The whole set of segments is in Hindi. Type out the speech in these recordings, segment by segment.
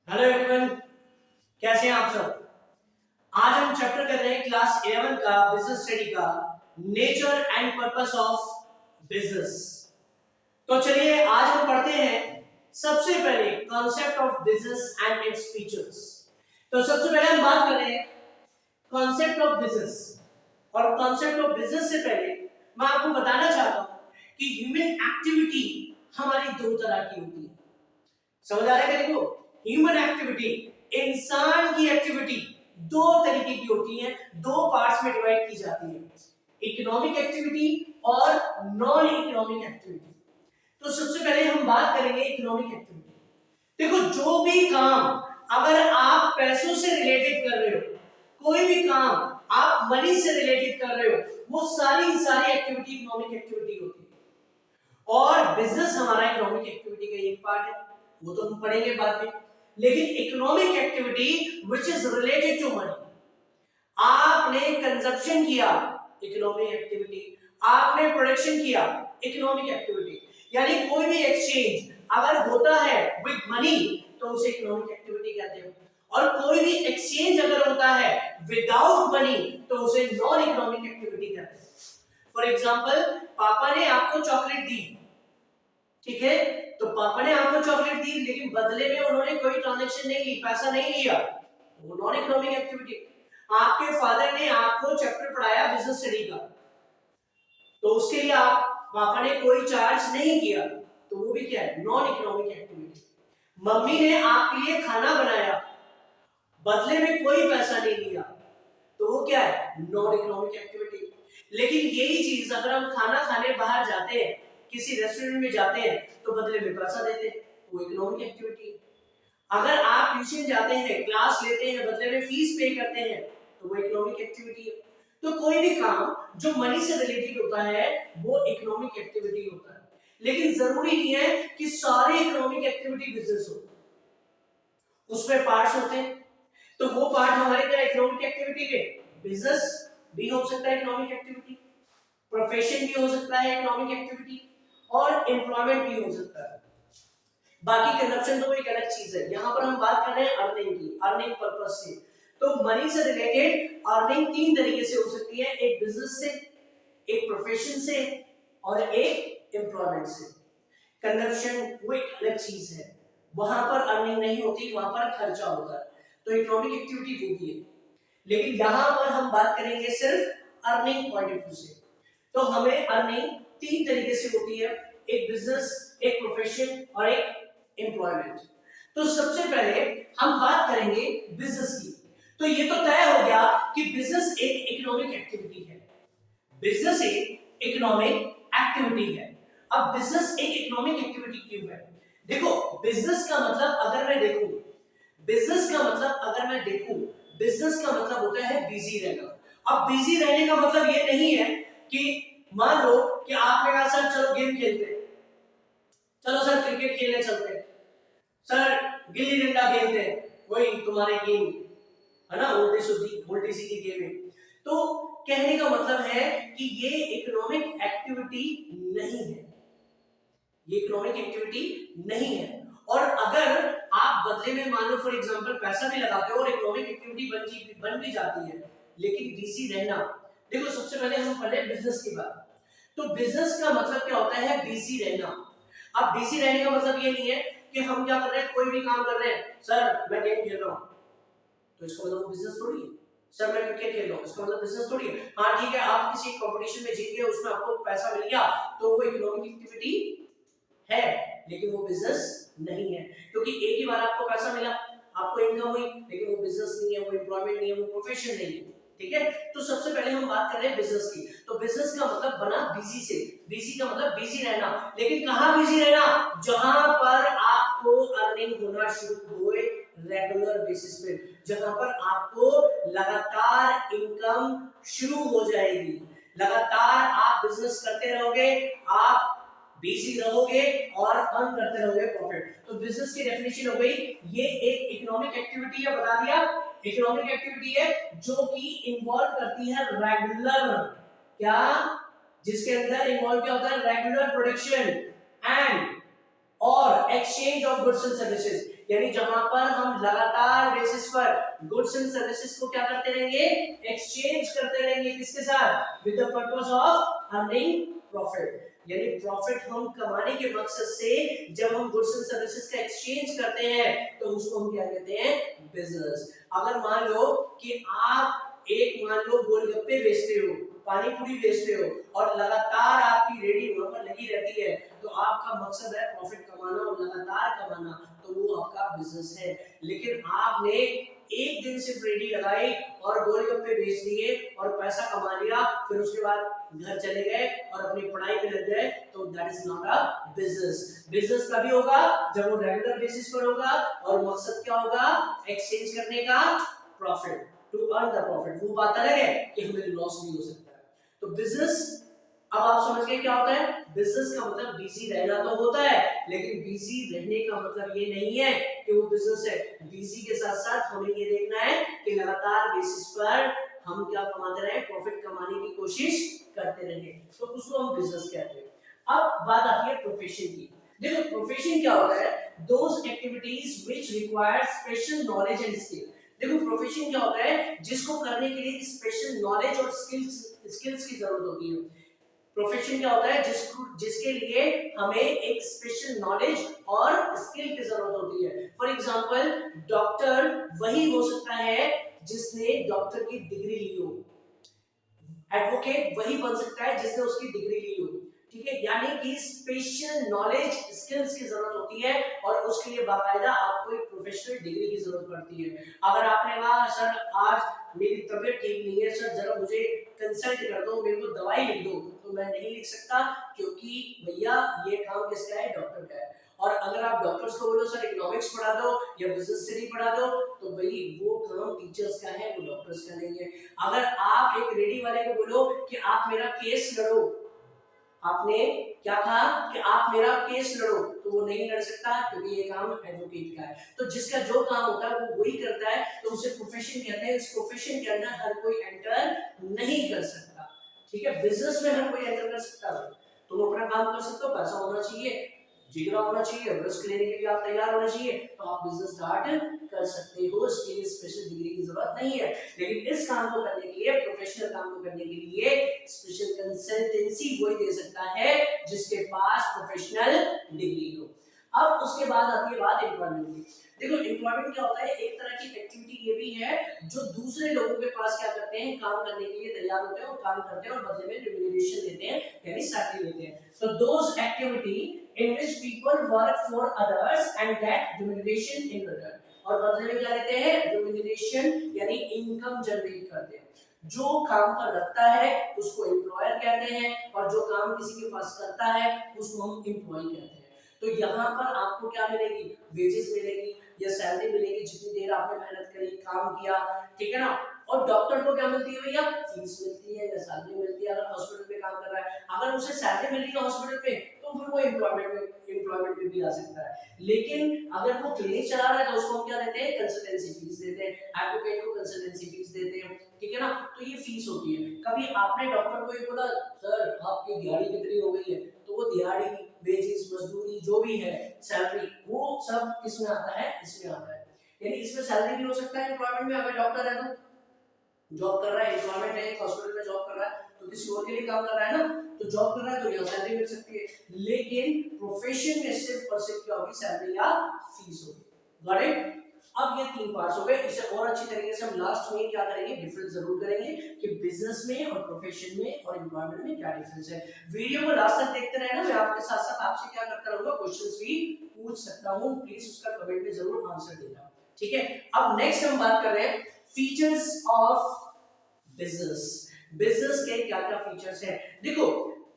हेलो एवरीवन, कैसे हैं आप सब। आज हम चैप्टर कर रहे हैं क्लास 11 का बिजनेस स्टडी का nature and purpose of business. तो चलिए आज हम पढ़ते हैं सबसे पहले concept of business and its features. तो सबसे पहले हम बात कर रहे हैं कॉन्सेप्ट ऑफ बिजनेस। और कॉन्सेप्ट ऑफ बिजनेस से पहले मैं आपको बताना चाहता हूं कि ह्यूमन एक्टिविटी हमारी दो तरह की होती है। समझ आ रहा है मेरे को। ह्यूमन एक्टिविटी, इंसान की एक्टिविटी दो तरीके की होती है, दो पार्ट्स में डिवाइड की जाती है, इकोनॉमिक एक्टिविटी और नॉन इकोनॉमिक एक्टिविटी। तो सबसे पहले हम बात करेंगे इकोनॉमिक एक्टिविटी। देखो, जो भी काम अगर आप पैसों से रिलेटेड कर रहे हो, कोई भी काम आप मनी से रिलेटेड कर रहे हो, वो सारी एक्टिविटी इकोनॉमिक एक्टिविटी होती है। और बिजनेस हमारा इकोनॉमिक एक्टिविटी का एक पार्ट है, वो तो हम पढ़ेंगे बाद में। लेकिन economic activity which is related to money, आपने कंजप्शन किया इकोनॉमिक एक्टिविटी, आपने प्रोडक्शन किया इकोनॉमिक एक्टिविटी। यानी कोई भी एक्सचेंज अगर होता है विद मनी तो उसे इकोनॉमिक एक्टिविटी कहते हैं, और कोई भी एक्सचेंज अगर होता है विदाउट मनी तो उसे नॉन इकोनॉमिक एक्टिविटी कहते हैं। फॉर एग्जांपल, पापा ने आपको चॉकलेट दी, ठीक है, तो पापा ने आपको चॉकलेट दी लेकिन बदले में उन्होंने कोई ट्रांजैक्शन नहीं ली, पैसा नहीं लिया, तो वो नॉन इकोनॉमिक एक्टिविटी। आपके फादर ने आपको चैप्टर पढ़ाया बिजनेस स्टडी का, तो उसके लिए आप पापा ने कोई चार्ज नहीं किया, तो वो भी क्या है, नॉन इकोनॉमिक एक्टिविटी। मम्मी ने आपके लिए खाना बनाया, बदले में कोई पैसा नहीं लिया, तो वो क्या है, नॉन इकोनॉमिक एक्टिविटी। लेकिन यही चीज अगर हम खाना खाने बाहर जाते हैं, किसी रेस्टोरेंट में जाते हैं, तो बदले में पैसा देते हैं, वो इकोनॉमिक एक्टिविटी है। अगर आप ट्यूशन जाते हैं, क्लास लेते हैं, बदले में फीस पे करते हैं, तो वो इकोनॉमिक एक्टिविटी है। तो कोई भी काम जो मनी से रिलेटेड होता है वो इकोनॉमिक एक्टिविटी होता है। लेकिन जरूरी नहीं है कि सारे इकोनॉमिक एक्टिविटी बिजनेस हो, उसमें पार्ट्स होते हैं। तो वो पार्ट हमारे क्या, इकोनॉमिक एक्टिविटी के, बिजनेस भी हो सकता है इकोनॉमिक एक्टिविटी, प्रोफेशन भी हो सकता है इकोनॉमिक एक्टिविटी, और एम्प्लॉयमेंट भी हो सकता है। बाकी कंजप्शन तो एक अलग चीज है। यहां पर हम बात कर रहे हैं अर्निंग की, अर्निंग पर्पस से। तो मनी से रिलेटेड अर्निंग तीन तरीके से हो सकती है, एक बिजनेस से, एक प्रोफेशन से, और एक एम्प्लॉयमेंट से। कंजप्शन वो एक अलग चीज है, वहां पर अर्निंग नहीं होती, वहां पर खर्चा होता है, तो इकोनॉमिक एक्टिविटी होती है। लेकिन यहां पर हम बात करेंगे सिर्फ अर्निंग पॉइंट ऑफ व्यू से। तो हमें अर्निंग तीन तरीके से होती है, एक बिजनेस, एक प्रोफेशन और एक एम्प्लॉयमेंट। तो सबसे पहले हम बात करेंगे बिजनेस की। तो ये तो तय हो गया कि बिजनेस एक इकोनॉमिक एक्टिविटी है, बिजनेस एक इकोनॉमिक एक्टिविटी है। अब बिजनेस एक इकोनॉमिक एक्टिविटी क्यों है? देखो, बिजनेस का मतलब अगर मैं देखूं, बिजनेस का मतलब अगर मैं देखूं, बिजनेस का मतलब होता है बिजी रहना। अब बिजी रहने का मतलब ये नहीं है कि मान लो कि आपने कहा सर चलो गेम खेलते हैं, चलो सर क्रिकेट खेलने चलते हैं, सर गिल्ली डंडा खेलते हैं, वही तुम्हारे गेम है ना, उल्टी सीधी गेम है। तो कहने का मतलब है कि ये इकोनॉमिक एक्टिविटी नहीं है, ये इकोनॉमिक एक्टिविटी नहीं है। और अगर आप बदले में मान लो फॉर एग्जांपल पैसा भी लगाते हो और इकोनॉमिक एक्टिविटी बन भी जाती है, लेकिन बिजी रहना। देखो, सबसे पहले हम पढ़े बिजनेस की बात। तो बिजनेस का मतलब क्या होता है, बिजी रहना। अब बिजी रहने का मतलब ये नहीं है कि हम क्या कर रहे हैं, कोई भी काम कर रहे हैं, सर मैं गेम खेल रहा हूं, तो इसका मतलब वो बिजनेस थोड़ी है। सर मैं क्रिकेट खेल रहा हूं, इसका मतलब बिजनेस थोड़ी है। हाँ ठीक है, आप किसी कंपटीशन में जीत गए, उसमें आपको पैसा मिल गया, तो वो इकोनॉमिक एक्टिविटी है, लेकिन वो बिजनेस नहीं है। क्योंकि एक ही बार आपको पैसा मिला, आपको इनकम हुई, लेकिन वो बिजनेस नहीं है, वो एम्प्लॉयमेंट नहीं है, वो प्रोफेशन नहीं है। ठीक है, तो सबसे पहले हम बात कर रहे हैं बिजनेस की। तो बिजनेस का मतलब बना बिजी से, बिजी का मतलब बिजी रहना। लेकिन कहां बिजी रहना, जहां पर आपको अर्निंग होना शुरू होए रेगुलर बेसिस पे, जहां पर आपको लगातार इनकम शुरू हो जाएगी, लगातार आप बिजनेस करते रहोगे, आप बिजी रहोगे और अर्न करते रहोगे प्रॉफिट। तो बिजनेस की डेफिनेशन हो गई, ये एक इकोनॉमिक एक्टिविटी है, बता दिया, इकोनॉमिक एक्टिविटी है जो कि इन्वॉल्व करती है रेगुलर, क्या, जिसके अंदर इन्वॉल्व क्या होता है, रेगुलर प्रोडक्शन एंड और exchange of goods and services, यानी जहां पर हम लगातार बेसिस पर गुड्स एंड सर्विसेज को क्या करते रहेंगे, एक्सचेंज करते रहेंगे, किसके साथ, with the purpose of earning profit, यानी प्रॉफिट हम कमाने के मकसद से जब हम गुड्स एंड सर्विसेज का एक्सचेंज करते हैं तो उसको हम क्या कहते हैं, बिजनेस। अगर मान लो कि आप एक मान लो गोलगप्पे बेचते हो, पानी पूरी बेचते हो और लगातार आपकी रेडी वहां पर लगी रहती है, तो आपका मकसद है प्रॉफिट कमाना और लगातार कमाना, तो वो आपका बिजनेस है। लेकिन आपने एक दिन सिर्फ रेडी लगाई और गोलगप्पे बेच दिए और पैसा कमा लिया, फिर उसके बाद घर चले गए और अपनी पढ़ाई में लग गए, तो that is not a business. Business तभी होगा जब वो रेगुलर बेसिस पर होगा और मकसद क्या होगा, एक्सचेंज करने का, profit, to earn the profit. वो बात अलग है कि हमें लॉस भी हो सकता है। तो बिजनेस, अब आप समझ गए क्या होता है बिजनेस का मतलब, बिजी रहना तो होता है, लेकिन बिजी रहने का मतलब ये नहीं है कि वो बिजनेस है। बिजी के साथ साथ हमें ये देखना है कि लगातार बेसिस पर हम क्या कमाते रहे, प्रॉफिट कमाने की कोशिश करते रहे, तो उसको हम बिजनेस कहते हैं। अब बात आती है प्रोफेशन की। देखो प्रोफेशन क्या होता है, those activities which require special knowledge and skill. देखो प्रोफेशन क्या होता है, जिसको करने के लिए स्पेशल नॉलेज और स्किल्स की जरूरत होती है। प्रोफेशन क्या होता है, जिसके लिए हमें एक स्पेशल नॉलेज और स्किल की जरूरत होती है। फॉर एग्जांपल डॉक्टर वही हो सकता है जिसने डॉक्टर की डिग्री ली हो, एडवोकेट वही बन सकता है जिसने उसकी डिग्री ली हो, ठीक है। यानी कि स्पेशल नॉलेज स्किल्स की जरूरत होती है और उसके लिए बाकायदा आपको एक प्रोफेशनल डिग्री की जरूरत पड़ती है। अगर आपने कहा सर आज मेरी तबीयत ठीक नहीं है, सर जरा मुझे कंसल्ट कर दो, मेरे को दवाई लिख दो, तो मैं नहीं लिख सकता, क्योंकि भैया ये काम किसका है, डॉक्टर का है। और अगर आप डॉक्टर्स को बोलो सर इकोनॉमिक्स पढ़ा दो या बिजनेस स्टडी पढ़ा दो, तो भाई वो काम टीचर्स का है, वो डॉक्टर्स का नहीं है। अगर आप एक रेडी वाले को बोलो कि आप मेरा केस लड़ो, आपने क्या कहा कि आप मेरा केस लड़ो, तो वो नहीं लड़ सकता, क्योंकि ये काम एडवोकेट का है। तो जिसका जो काम होता है वो वही करता है, तो उसे प्रोफेशन कहते हैं। इस प्रोफेशन के अंदर हर कोई एंटर नहीं कर सकता, ठीक है। बिजनेस में हर कोई एंटर कर सकता है, तुम अपना काम कर सकते हो, पैसा होना चाहिए, जिगरा होना चाहिए, रिस्क लेने के लिए आप तैयार होना चाहिए, तो आप बिजनेस स्टार्ट कर सकते हो। इसके लिए स्पेशल डिग्री की जरूरत नहीं है। लेकिन इस काम को करने के लिए, प्रोफेशनल काम को करने के लिए स्पेशल कंसल्टेंसी वही दे सकता है जिसके पास प्रोफेशनल डिग्री हो। अब उसके बाद आती है बात एम्प्लॉयमेंट की। देखो एम्प्लॉयमेंट क्या होता है, एक तरह की एक्टिविटी ये भी है जो दूसरे लोगों के पास क्या करते हैं, काम करने के लिए तैयार होते हैं और काम करते हैं और बदले में रिम्यूनरेशन देते हैं, यानी सैलरी देते हैं। So those activity in which people work for others and get remuneration in return, और बदले में क्या लेते हैं, remuneration यानी इनकम जनरेट करते हैं। जो काम पर रखता है उसको एम्प्लॉयर कहते हैं और जो काम किसी के पास करता है उसको हम एम्प्लॉय कहते हैं। तो यहाँ पर आपको क्या मिलेगी, वेजेस मिलेगी या सैलरी मिलेगी जितनी देर आपने मेहनत करी, काम किया, ठीक है ना। और डॉक्टर को क्या मिलती है भैया, फीस मिलती है या सैलरी मिलती है, अगर हॉस्पिटल में काम कर रहा है। अगर उसे सैलरी मिल रही है हॉस्पिटल में तो फिर वो एम्प्लॉयमेंट में भी आ सकता है। लेकिन अगर वो क्लिनिक चला रहा है तो उसको हम क्या देते हैं, कंसल्टेंसी फीस देते हैं, एडवोकेट को कंसल्टेंसी फीस देते हैं, ठीक है ना। तो ये फीस होती है। कभी आपने डॉक्टर को ये बोला सर आपकी दिहाड़ी कितनी हो गई है, तो वो दिहाड़ी, वेजेस, मजदूरी जो भी है, सैलरी, वो सब किसमें आता है, इसमें आता है। यानी इसमें सैलरी भी हो सकता है एम्प्लॉयमेंट में, अगर डॉक्टर है तो जॉब कर रहा है, एम्प्लॉयमेंट है, हॉस्पिटल में जॉब कर रहा है तो किसी और के लिए काम कर रहा है ना, तो जॉब कर रहा है तो यहाँ सैलरी मिल सकती है। लेकिन प्रोफेशन में सिर्फ और सिर्फ क्या होगी, सैलरी या फीस होगी। Got it. अब ये तीन पार्ट्स हो गए। इसे और अच्छी तरीके से हम लास्ट में क्या करेंगे, डिफरेंस जरूर करेंगे कि बिजनेस में और प्रोफेशन में और एम्प्लॉयमेंट में क्या डिफरेंस है। वीडियो को लास्ट तक देखते रहना, मैं आपके साथ साथ आपसे क्या करता रहूंगा, क्वेश्चंस भी पूछ सकता हूं, प्लीज उसका कमेंट में जरूर आंसर देना, ठीक है। अब नेक्स्ट हम बात कर रहे हैं फीचर्स ऑफ बिजनेस। बिजनेस के क्या क्या फीचर्स हैं। देखो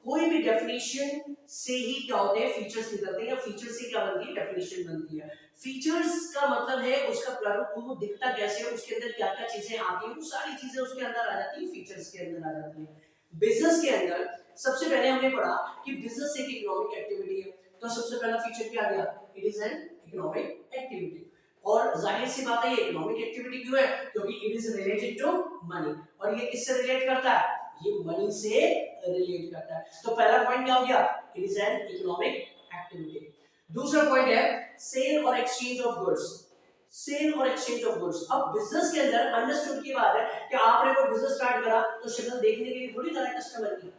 कोई भी डेफिनेशन से ही क्या होते हैं, फीचर्स निकलते हैं, या फीचर से क्या बनती है, डेफिनेशन बनती है। फीचर्स का मतलब है उसका प्रारूप, वो दिखता कैसे है, उसके अंदर क्या क्या चीजें आती हैं, वो सारी चीजें उसके अंदर आ जाती है, फीचर्स के अंदर आ जाती है। बिजनेस के अंदर सबसे पहले हमने पढ़ा कि बिजनेस एक इकोनॉमिक एक्टिविटी है, तो सबसे पहला फीचर क्या गया, it is an economic activity. और जाहिर सी बात है ये इकोनॉमिक एक्टिविटी क्यों है, क्योंकि it is related to money. और ये किससे रिलेट करता है, ये मनी से रिलेट करता है। तो पहला पॉइंट क्या हो गया, it is an economic activity. दूसरा पॉइंट है सेल और एक्सचेंज ऑफ गुड्स। सेल और एक्सचेंज ऑफ गुड्स, अब बिजनेस के अंदर अंडरस्टूड की बात है कि आपने कोई बिजनेस स्टार्ट करा तो शक्ल देखने के लिए थोड़ी करा कस्टमर की,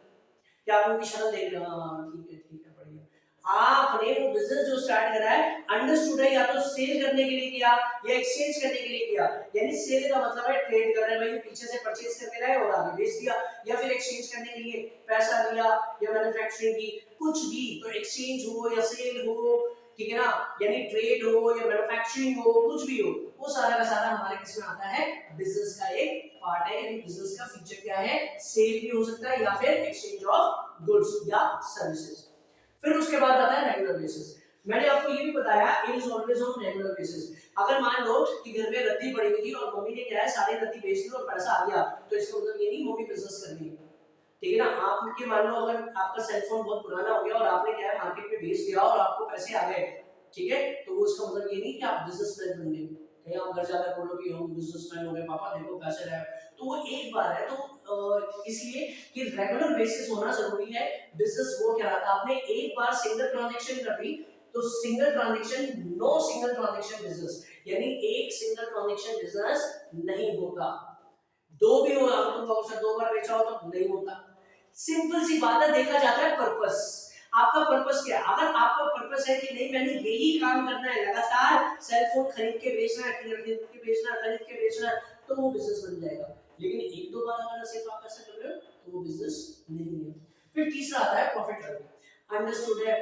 क्या आप उनकी शक्ल देख रहे हो, हाँ ठीक है बढ़िया। आपने वो बिजनेस जो स्टार्ट करा है अंडरस्टूड है, या तो सेल करने के लिए किया या एक्सचेंज करने के लिए किया, यानी सेल का मतलब है ट्रेड कर रहे हैं भाई, पीछे से परचेज करके लाए और आगे बेच दिया, या फिर एक्सचेंज करने के लिए पैसा लिया या मैन्युफैक्चरिंग की, कुछ भी, तो एक्सचेंज हो या सेल हो, ठीक है ना, यानी ट्रेड हो या मैन्युफैक्चरिंग हो, कुछ भी हो, वो सारा का सारा हमारे किस में आता है, बिजनेस का एक पार्ट है। यानी बिजनेस का फीचर क्या है, सेल भी हो सकता है या फिर एक्सचेंज ऑफ गुड्स या सर्विसेज। फिर उसके बाद आता है रेगुलर बेसिस। मैंने आपको ये भी बताया it is always on regular basis. अगर मान लो कि घर में रद्दी पड़ी हुई थी और मम्मी ने क्या है सारी रद्दी बेच दी और पैसा आ गया, तो इसका मतलब ये नहीं मम्मी बिजनेस कर रही है, ठीक है ना। आपके मान लो अगर आपका सेलफोन बहुत पुराना हो गया और आपने क्या है मार्केट में बेच दिया और आपको पैसे आ गए, ठीक है, तो वो इसका मतलब ये नहीं कि आप बिजनेसमैन बन गए, कहीं आप घर जाकर बोलो कि हम बिजनेसमैन हो गए, पापा देखो पैसे रहे, तो वो एक बार है। तो इसलिए कि रेगुलर बेसिस होना जरूरी है। बिजनेस वो क्या रहा था, आपने एक बार सिंगल ट्रांजैक्शन कर दी तो single transaction, no single transaction business, यानी एक सिंगल ट्रांजैक्शन बिजनेस नहीं होता। दो भी हो, अगर तुम औसत दो बार बेचा हो तो नहीं होता। सिंपल सी बात है, देखा जाता है पर्पस, आपका पर्पस क्या है। अगर आपका पर्पस है कि नहीं मैंने यही काम करना है, लगातार सेल फोन खरीद के बेचना है, खरीद के बेचना है, खरीद के बेचना है, तो वो बिजनेस बन जाएगा। लेकिन एक दो बार अगर सिर्फ आप ऐसा कर रहे हो तो वो बिजनेस नहीं है। फिर तीसरा आता है प्रॉफिट अर्निंग। अंडरस्टूड है,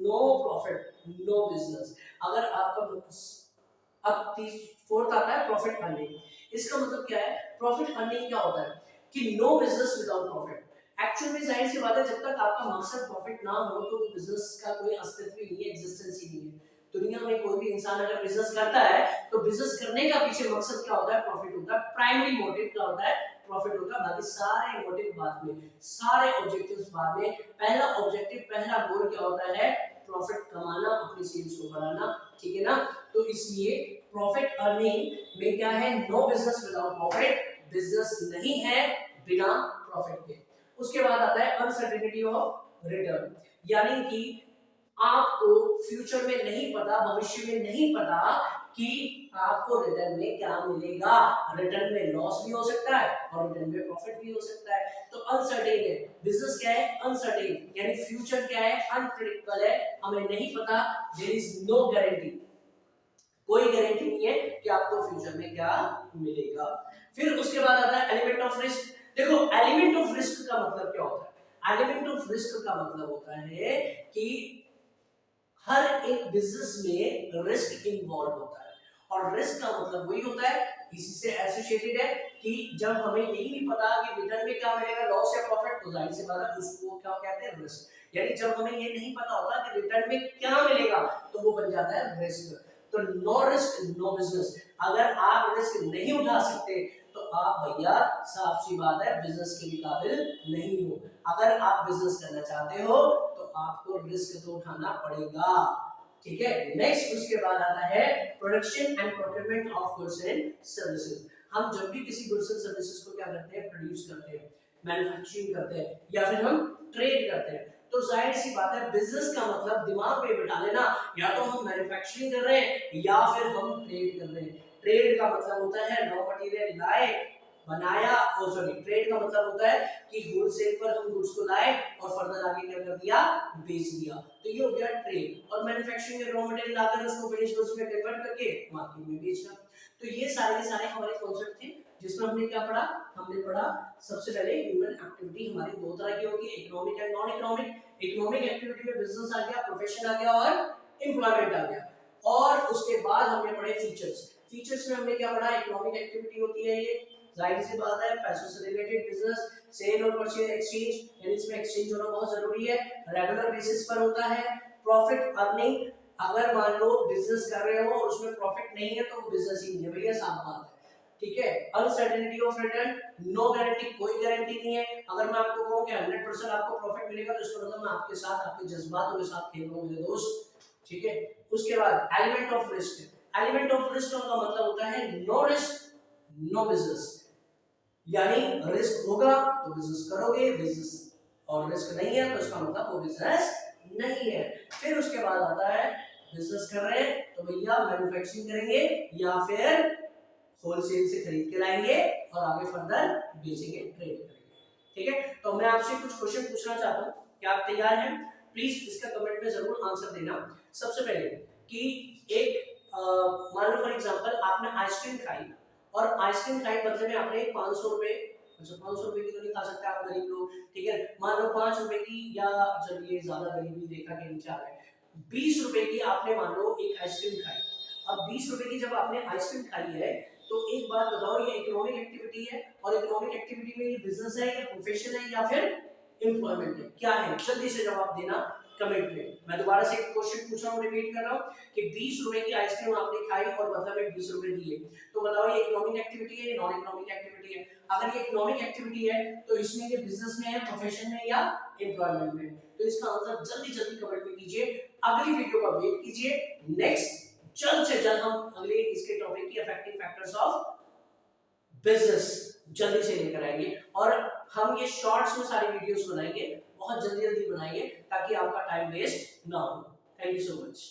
नो प्रॉफिट नो बिजनेस। अगर आपका अब फोर्थ आता है प्रॉफिट अर्निंग। इसका मतलब क्या है, प्रॉफिट अर्निंग क्या होता है कि no business without profit. Actual में जाहिर सी बात है, जब तक आपका मकसद प्रॉफिट ना हो तो बिजनेस का कोई अस्तित्व ही नहीं है, एग्जिस्टेंस ही नहीं है। दुनिया में कोई भी इंसान अगर बिजनेस करता है तो बिजनेस करने का पीछे मकसद क्या होता है, प्रॉफिट होता है। प्राइमरी मोटिव क्या होता है, प्रॉफिट होता है। बाकी सारे मोटिव बाद में, सारे ऑब्जेक्टिव्स बाद में। पहला ऑब्जेक्टिव, पहला गोल क्या होता है, प्रॉफिट कमाना, अपनी सेल्स को बढ़ाना, ठीक है ना। तो इसलिए प्रॉफिट अर्निंग में क्या है, no business without profit, business नहीं है बिना प्रॉफिट के। उसके बाद आता है अनसर्टेनिटी ऑफ रिटर्न, यानी कि आपको फ्यूचर में नहीं पता, भविष्य में नहीं पता कि आपको रिटर्न में क्या मिलेगा। रिटर्न में लॉस भी हो सकता है और रिटर्न में प्रॉफिट भी हो सकता है। तो अनसर्टेन है बिजनेस, क्या है अनसर्टेन, यानी फ्यूचर क्या है, अनप्रेडिक्टेबल है, हमें नहीं पता, देयर इज नो गारंटी, कोई गारंटी नहीं है कि आपको फ्यूचर में क्या मिलेगा। फिर उसके बाद आता है एलिमेंट ऑफ रिस्क। देखो एलिमेंट ऑफ रिस्क का मतलब क्या होता है, एलिमेंट ऑफ रिस्क का मतलब होता है कि हर एक बिजनेस में रिस्क इन्वॉल्व होता है, और रिस्क का मतलब वही होता है, इसी से एसोसिएटेड है कि जब हमें यही नहीं पता कि रिटर्न में क्या मिलेगा, लॉस या प्रॉफिट, तो जाहिर सी बात है उसको क्या कहते हैं, रिस्क। यानी जब हमें ये नहीं पता होता कि रिटर्न में क्या मिलेगा तो वो बन जाता है रिस्क। तो नो रिस्क नो बिजनेस। अगर आप रिस्क नहीं उठा सकते तो आप भैया साफ सी बात है बिजनेस के भी काबिल नहीं हो। अगर आप बिजनेस करना चाहते हो तो आपको रिस्क तो उठाना पड़ेगा, ठीक है। नेक्स्ट उसके बाद आता है production and procurement of goods and services. हम जब भी किसी गुड्स एंड सर्विसेज को क्या करते हैं, प्रोड्यूस करते हैं, मैन्युफैक्चरिंग करते हैं या फिर हम ट्रेड करते हैं, तो जाहिर सी बात है बिजनेस का मतलब दिमाग में बिठा लेना, या तो हम मैन्युफैक्चरिंग कर रहे हैं या फिर हम ट्रेड कर रहे हैं। ट्रेड का मतलब होता है रॉ मटेरियल लाए, बनाया, और सॉरी ट्रेड का मतलब होता है कि होलसेल पर हम गुड्स को लाए और फर्दर आगे क्या कर दिया, बेच दिया, तो ये हो गया ट्रेड। और मैन्युफैक्चरिंग में रॉ मटेरियल लाकर उसको फिनिश गुड्स में कन्वर्ट करके मार्केट में बेचना। तो ये सारे के सारे हमारे कॉन्सेप्ट थे जिसमें हमने क्या पढ़ा, हमने पढ़ा सबसे पहले ह्यूमन एक्टिविटी हमारी दो तरह की होती है, economic and non economic. Economic activity में बिजनेस आ गया, प्रोफेशन आ गया और एम्प्लॉयमेंट आ गया। और उसके बाद हमने पढ़े फीचर्स। फीचर्स में हमने क्या पढ़ा, इकोनॉमिक एक्टिविटी होती है ये, जाहिर सी बात है पैसों से रिलेटेड बिजनेस, सेल और परचेज, एक्सचेंज, यानी इसमें एक्सचेंज होना बहुत जरूरी है, रेगुलर बेसिस पर होता है। प्रॉफिट अर्निंग, अगर मान लो बिजनेस कर रहे हो और उसमें प्रॉफिट नहीं है तो वो बिजनेस ही नहीं है भैया, साफ बात है, ठीक है। Uncertainty of return, no guarantee, कोई गारंटी नहीं है। अगर मैं आपको कहूं कि 100% आपको प्रॉफिट मिलेगा तो इसका मतलब मैं आपके साथ, आपके जज्बातों के साथ खेल रहा हूं मेरे दोस्त, ठीक है। उसके बाद element of risk. Element of risk का मतलब होता है नो रिस्क नो बिजनेस, यानी रिस्क होगा तो बिजनेस करोगे, बिजनेस और रिस्क नहीं है तो इसका मतलब वो बिजनेस नहीं है। फिर उसके बाद आता है बिजनेस कर रहे हैं तो भैया मैन्युफैक्चरिंग करेंगे या फिर होलसेल से खरीद के लाएंगे और आगे फर्दर बेचेंगे, ट्रेड करेंगे। ठीक है, तो मैं आपसे कुछ क्वेश्चन पूछना चाहता हूँ, क्या आप तैयार हैं? प्लीज इसका कमेंट में जरूर आंसर देना। सबसे पहले कि एक मान लो फॉर एग्जांपल आपने आइसक्रीम खाई और आइसक्रीम खाई बदले में आपने 500 रुपए, अच्छा 500 रुपए की तो नहीं खा सकते आप गरीब लोग, ठीक है, मान लो 5 रुपए की, या चलिए ज्यादा गरीबी रेखा के नीचे आ गए, 20 रुपए की आपने मान लो एक आइसक्रीम खाई। अब 20 रुपए की जब आपने आइसक्रीम खाई है तो एक बात बताओ, ये इकोनॉमिक एक्टिविटी है और इकोनॉमिक एक्टिविटी में ये बिजनेस है या प्रोफेशन है या फिर एम्प्लॉयमेंट है, क्या है? जल्दी से जवाब देना कमेंट में। मैं दोबारा से एक क्वेश्चन पूछ रहा हूँ, रिपीट कर रहा हूँ कि 20 रुपए की आइसक्रीम आपने खाई और बदले में 20 रुपए दिए, तो बताओ ये इकोनॉमिक एक्टिविटी है या नॉन इकोनॉमिक एक्टिविटी है? अगर ये इकोनॉमिक एक्टिविटी है तो इसमें ये बिजनेस में है, प्रोफेशन में या एम्प्लॉयमेंट में? तो इसका आंसर जल्दी जल्दी कमेंट में कीजिए। अगली वीडियो का वेट कीजिए, नेक्स्ट जल्द से जल्द हम अगले इसके टॉपिक की अफेक्टिंग फैक्टर्स ऑफ बिजनेस जल्दी से लेकर आएंगे और हम ये शॉर्ट्स में सारी वीडियोस बनाएंगे, बहुत जल्दी जल्दी बनाएंगे ताकि आपका टाइम वेस्ट ना हो। Thank you so much.